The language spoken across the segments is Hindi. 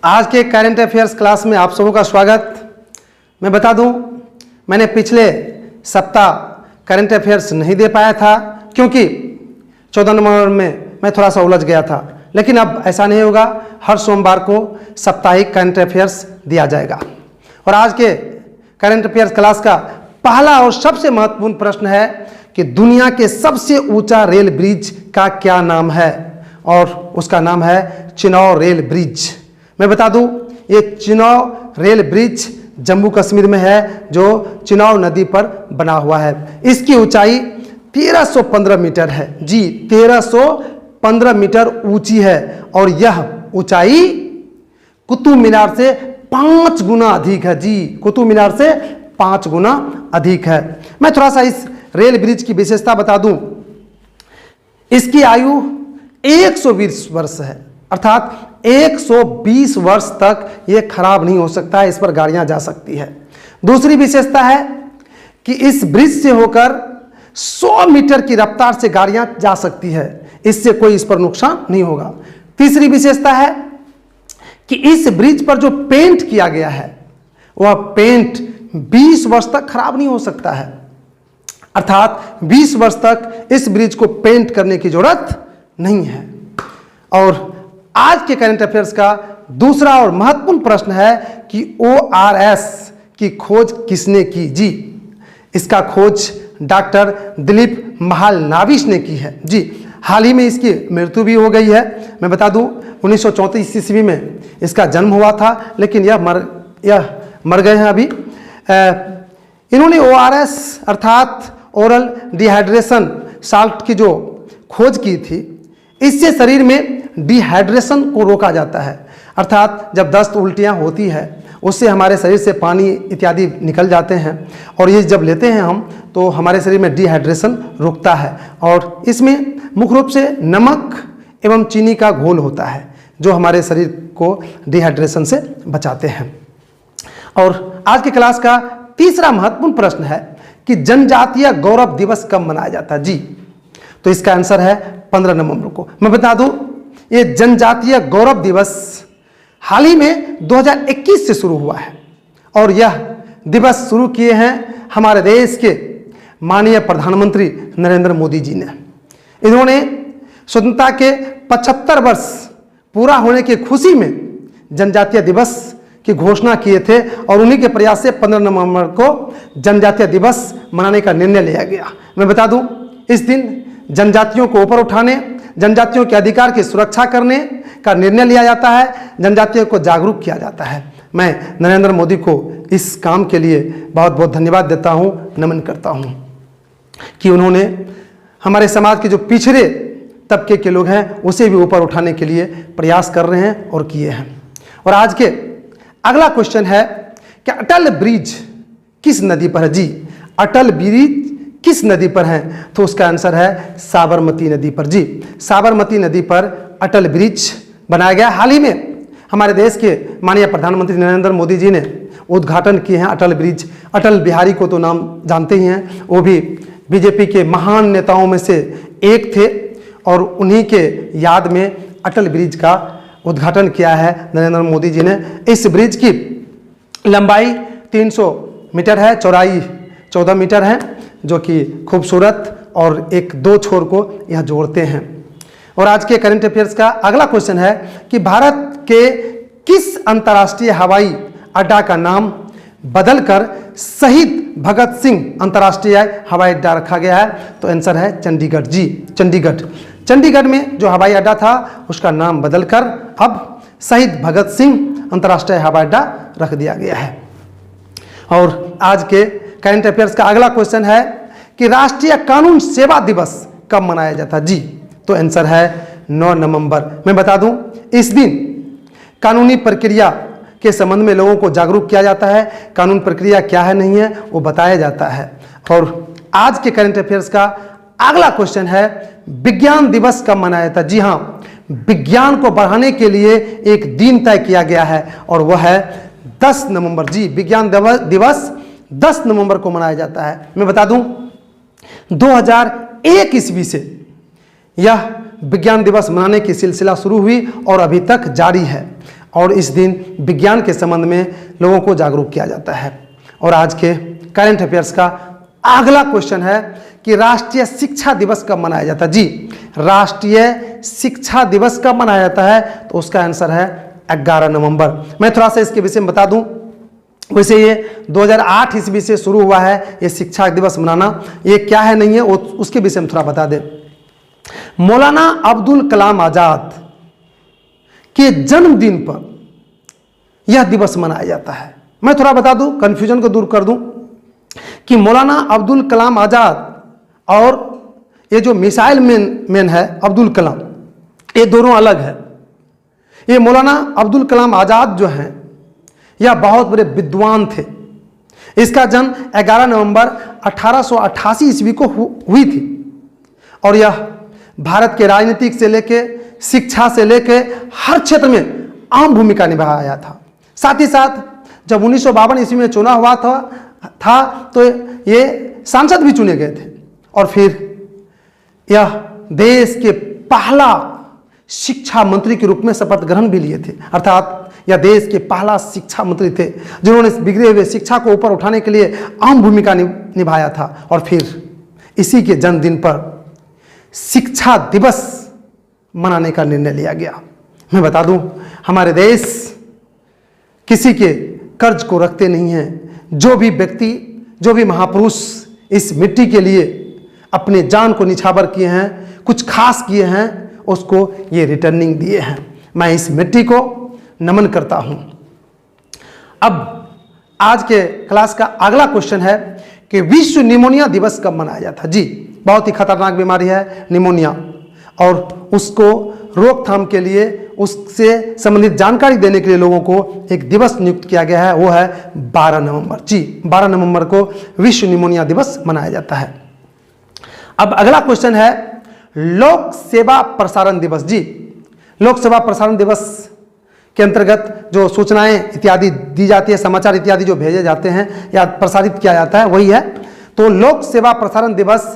आज के करंट अफेयर्स क्लास में आप सबों का स्वागत। मैं बता दूं, मैंने पिछले सप्ताह करंट अफेयर्स नहीं दे पाया था क्योंकि 14 नवंबर में मैं थोड़ा सा उलझ गया था, लेकिन अब ऐसा नहीं होगा। हर सोमवार को साप्ताहिक करंट अफेयर्स दिया जाएगा। और आज के करंट अफेयर्स क्लास का पहला और सबसे महत्वपूर्ण प्रश्न है कि दुनिया के सबसे ऊंचा रेल ब्रिज का क्या नाम है, और उसका नाम है चिनाब रेल ब्रिज। मैं बता दूं, ये चिनाब रेल ब्रिज जम्मू कश्मीर में है, जो चिनाब नदी पर बना हुआ है। इसकी ऊंचाई 1315 मीटर है जी, 1315 मीटर ऊंची है, और यह ऊंचाई कुतुब मीनार से 5 गुना अधिक है जी, कुतुब मीनार से 5 गुना अधिक है। मैं थोड़ा सा इस रेल ब्रिज की विशेषता बता दूं। इसकी आयु 120 वर्ष है, अर्थात 120 वर्ष तक यह खराब नहीं हो सकता है, इस पर गाड़ियां जा सकती है। दूसरी विशेषता है कि इस ब्रिज से होकर 100 मीटर की रफ्तार से गाड़ियां जा सकती है, इससे कोई इस पर नुकसान नहीं होगा। तीसरी विशेषता है कि इस ब्रिज पर जो पेंट किया गया है वह पेंट 20 वर्ष तक खराब नहीं हो सकता है, अर्थात 20 वर्ष तक इस ब्रिज को पेंट करने की जरूरत नहीं है। और आज के करंट अफेयर्स का दूसरा और महत्वपूर्ण प्रश्न है कि ORS की खोज किसने की जी। इसका खोज डॉक्टर दिलीप महालनाबिस ने की है जी। हाल ही में इसकी मृत्यु भी हो गई है। मैं बता दूं, 1934 ईस्वी में इसका जन्म हुआ था, लेकिन यह मर गए हैं अभी। इन्होंने ORS अर्थात ओरल डिहाइड्रेशन साल्ट की जो खोज की थी, इससे शरीर में डिहाइड्रेशन को रोका जाता है, अर्थात जब दस्त उल्टियाँ होती है उससे हमारे शरीर से पानी इत्यादि निकल जाते हैं, और ये जब लेते हैं हम तो हमारे शरीर में डिहाइड्रेशन रुकता है। और इसमें मुख्य रूप से नमक एवं चीनी का घोल होता है जो हमारे शरीर को डिहाइड्रेशन से बचाते हैं। और आज की क्लास का तीसरा महत्वपूर्ण प्रश्न है कि जनजातीय गौरव दिवस कब मनाया जाता है जी। तो इसका आंसर है 15 नवंबर को। मैं बता दूं, ये जनजातीय गौरव दिवस हाल ही में 2021 से शुरू हुआ है, और यह दिवस शुरू किए हैं हमारे देश के माननीय प्रधानमंत्री नरेंद्र मोदी जी ने। इन्होंने स्वतंत्रता के 75 वर्ष पूरा होने की खुशी में जनजातीय दिवस की घोषणा किए थे, और उन्हीं के प्रयास से 15 नवंबर को जनजातीय दिवस मनाने का निर्णय लिया गया। मैं बता दूं, इस दिन जनजातियों को ऊपर उठाने, जनजातियों के अधिकार की सुरक्षा करने का निर्णय लिया जाता है, जनजातियों को जागरूक किया जाता है। मैं नरेंद्र मोदी को इस काम के लिए बहुत बहुत धन्यवाद देता हूं, नमन करता हूं कि उन्होंने हमारे समाज के जो पिछड़े तबके के लोग हैं उसे भी ऊपर उठाने के लिए प्रयास कर रहे हैं और किए हैं। और आज के अगला क्वेश्चन है कि अटल ब्रिज किस नदी पर है जी। अटल ब्रिज किस नदी पर है? तो उसका आंसर है साबरमती नदी पर जी। साबरमती नदी पर अटल ब्रिज बनाया गया। हाल ही में हमारे देश के माननीय प्रधानमंत्री नरेंद्र मोदी जी ने उद्घाटन किए हैं अटल ब्रिज। अटल बिहारी को तो नाम जानते ही हैं, वो भी बीजेपी के महान नेताओं में से एक थे, और उन्हीं के याद में अटल ब्रिज का उद्घाटन किया है नरेंद्र मोदी जी ने। इस ब्रिज की लंबाई 300 मीटर है, चौड़ाई 14 मीटर है, जो कि खूबसूरत और एक दो छोर को यह जोड़ते हैं। और आज के करंट अफेयर्स का अगला क्वेश्चन है कि भारत के किस अंतर्राष्ट्रीय हवाई अड्डा का नाम बदलकर शहीद भगत सिंह अंतर्राष्ट्रीय हवाई अड्डा रखा गया है? तो आंसर है चंडीगढ़ जी, चंडीगढ़। चंडीगढ़ में जो हवाई अड्डा था उसका नाम बदलकर अब शहीद भगत सिंह अंतर्राष्ट्रीय हवाई अड्डा रख दिया गया है। और आज के करंट अफेयर्स का अगला क्वेश्चन है कि राष्ट्रीय कानून सेवा दिवस कब मनाया जाता है जी। तो आंसर है 9 नवंबर। मैं बता दूं, इस दिन कानूनी प्रक्रिया के संबंध में लोगों को जागरूक किया जाता है, कानून प्रक्रिया क्या है नहीं है वो बताया जाता है। और आज के करंट अफेयर्स का अगला क्वेश्चन है विज्ञान दिवस कब मनाया जाता है? जी हाँ, विज्ञान को बढ़ाने के लिए एक दिन तय किया गया है, और वह है 10 नवंबर जी। विज्ञान दिवस 10 नवंबर को मनाया जाता है। मैं बता दूं, 2001 ईस्वी से यह विज्ञान दिवस मनाने की सिलसिला शुरू हुई और अभी तक जारी है। और इस दिन विज्ञान के संबंध में लोगों को जागरूक किया जाता है। और आज के करंट अफेयर्स का अगला क्वेश्चन है कि राष्ट्रीय शिक्षा दिवस कब मनाया जाता है। जी, राष्ट्रीय शिक्षा दिवस कब मनाया जाता है, तो उसका आंसर है 11 नवंबर। मैं थोड़ा सा इसके विषय में बता दूं। वैसे ये 2008 ईस्वी से शुरू हुआ है ये शिक्षा दिवस मनाना। ये क्या है नहीं है उसके विषय में थोड़ा बता दें। मौलाना अब्दुल कलाम आजाद के जन्मदिन पर यह दिवस मनाया जाता है। मैं थोड़ा बता दूं, कंफ्यूजन को दूर कर दूं कि मौलाना अब्दुल कलाम आजाद और ये जो मिसाइल मैन है अब्दुल कलाम, ये दोनों अलग है। ये मौलाना अब्दुल कलाम आजाद जो हैं यह बहुत बड़े विद्वान थे। इसका जन्म 11 नवंबर 1888 ईस्वी को हुई थी और यह भारत के राजनीतिक से लेके शिक्षा से लेके हर क्षेत्र में अहम भूमिका निभाया था। साथ ही साथ जब 1952 ईस्वी में चुनाव हुआ था तो ये सांसद भी चुने गए थे और फिर यह देश के पहला शिक्षा मंत्री के रूप में शपथ ग्रहण भी लिए थे। अर्थात यह देश के पहला शिक्षा मंत्री थे जिन्होंने इस बिगड़े हुए शिक्षा को ऊपर उठाने के लिए अहम भूमिका निभाया था। और फिर इसी के जन्मदिन पर शिक्षा दिवस मनाने का निर्णय लिया गया। मैं बता दूं, हमारे देश किसी के कर्ज को रखते नहीं हैं। जो भी व्यक्ति, जो भी महापुरुष इस मिट्टी के लिए अपने जान को निछावर किए हैं, कुछ खास किए हैं, उसको ये रिटर्निंग दिए हैं। मैं इस मिट्टी को नमन करता हूं। अब आज के क्लास का अगला क्वेश्चन है कि विश्व निमोनिया दिवस कब मनाया जाता है। जी, बहुत ही खतरनाक बीमारी है निमोनिया और उसको रोकथाम के लिए, उससे संबंधित जानकारी देने के लिए लोगों को एक दिवस नियुक्त किया गया है, वो है 12 नवंबर। जी, 12 नवंबर को विश्व निमोनिया दिवस मनाया जाता है। अब अगला क्वेश्चन है लोक सेवा प्रसारण दिवस। जी, लोक सेवा प्रसारण दिवस के अंतर्गत जो सूचनाएं इत्यादि दी जाती है, समाचार इत्यादि जो भेजे जाते हैं या प्रसारित किया जाता है वही है। तो लोक सेवा प्रसारण दिवस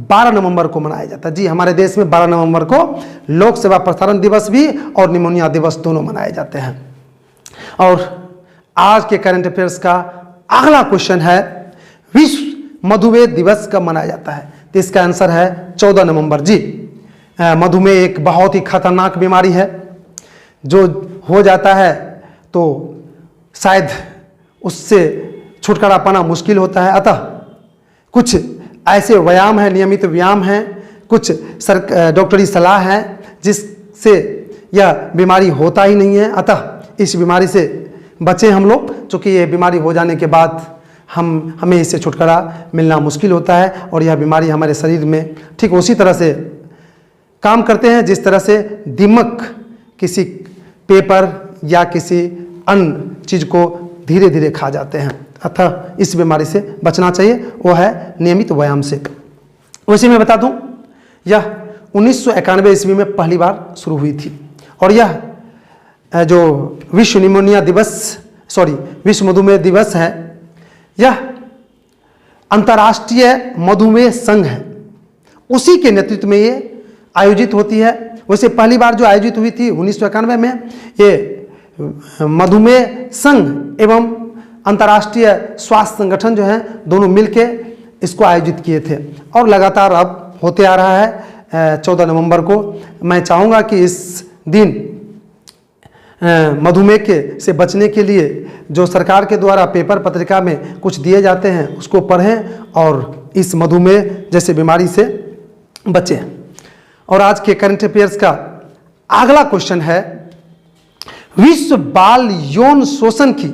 12 नवंबर को मनाया जाता है। जी, हमारे देश में 12 नवंबर को लोक सेवा प्रसारण दिवस भी और निमोनिया दिवस दोनों मनाए जाते हैं। और आज के करंट अफेयर्स का अगला क्वेश्चन है विश्व मधुमेह दिवस कब मनाया जाता है, तो इसका आंसर है 14 नवंबर। जी, मधुमेह एक बहुत ही खतरनाक बीमारी है जो हो जाता है तो शायद उससे छुटकारा पाना मुश्किल होता है। अतः कुछ ऐसे व्यायाम हैं, नियमित व्यायाम हैं, कुछ डॉक्टरी सलाह है जिससे यह बीमारी होता ही नहीं है। अतः इस बीमारी से बचें हम लोग, चूँकि ये बीमारी हो जाने के बाद हमें इससे छुटकारा मिलना मुश्किल होता है और यह बीमारी हमारे शरीर में ठीक उसी तरह से काम करते हैं जिस तरह से दीमक किसी पेपर या किसी अन्य चीज़ को धीरे धीरे खा जाते हैं। अतः इस बीमारी से बचना चाहिए, वो है नियमित व्यायाम से। वैसे मैं बता दूं, यह 1991 ईस्वी में पहली बार शुरू हुई थी और यह जो विश्व निमोनिया दिवस विश्व मधुमेह दिवस है, यह अंतर्राष्ट्रीय मधुमेह संघ है, उसी के नेतृत्व में ये आयोजित होती है। वैसे पहली बार जो आयोजित हुई थी 1991 में, ये मधुमेह संघ एवं अंतर्राष्ट्रीय स्वास्थ्य संगठन जो है दोनों मिलके इसको आयोजित किए थे और लगातार अब होते आ रहा है 14 नवंबर को। मैं चाहूँगा कि इस दिन मधुमेह से बचने के लिए जो सरकार के द्वारा पेपर पत्रिका में कुछ दिए जाते हैं उसको पढ़ें और इस मधुमेह जैसे बीमारी से बचें। और आज के करंट अफेयर्स का अगला क्वेश्चन है विश्व बाल यौन शोषण की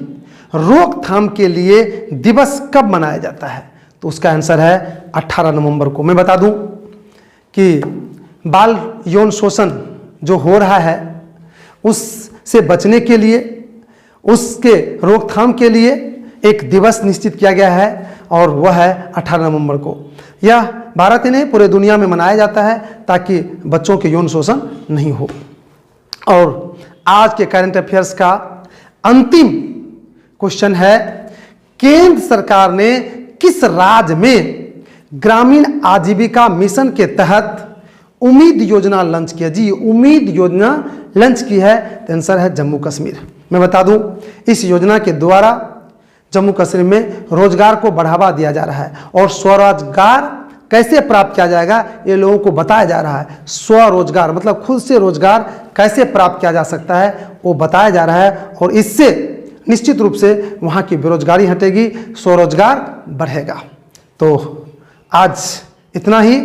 रोकथाम के लिए दिवस कब मनाया जाता है, तो उसका आंसर है 18 नवंबर को। मैं बता दूं कि बाल यौन शोषण जो हो रहा है उससे बचने के लिए, उसके रोकथाम के लिए एक दिवस निश्चित किया गया है और वह है 18 नवंबर को। यह भारत ही नहीं पूरे दुनिया में मनाया जाता है ताकि बच्चों के यौन शोषण नहीं हो। और आज के करंट अफेयर्स का अंतिम क्वेश्चन है केंद्र सरकार ने किस राज्य में ग्रामीण आजीविका मिशन के तहत उम्मीद योजना लॉन्च किया। जी, उम्मीद योजना लॉन्च की है, तो आंसर है जम्मू कश्मीर। मैं बता दूं, इस योजना के द्वारा जम्मू कश्मीर में रोजगार को बढ़ावा दिया जा रहा है और स्वरोजगार कैसे प्राप्त किया जाएगा ये लोगों को बताया जा रहा है। स्वरोजगार मतलब खुद से रोजगार कैसे प्राप्त किया जा सकता है वो बताया जा रहा है और इससे निश्चित रूप से वहाँ की बेरोजगारी हटेगी, स्वरोजगार बढ़ेगा। तो आज इतना ही।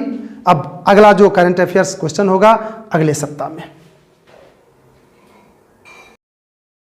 अब अगला जो करंट अफेयर्स क्वेश्चन होगा अगले सप्ताह में।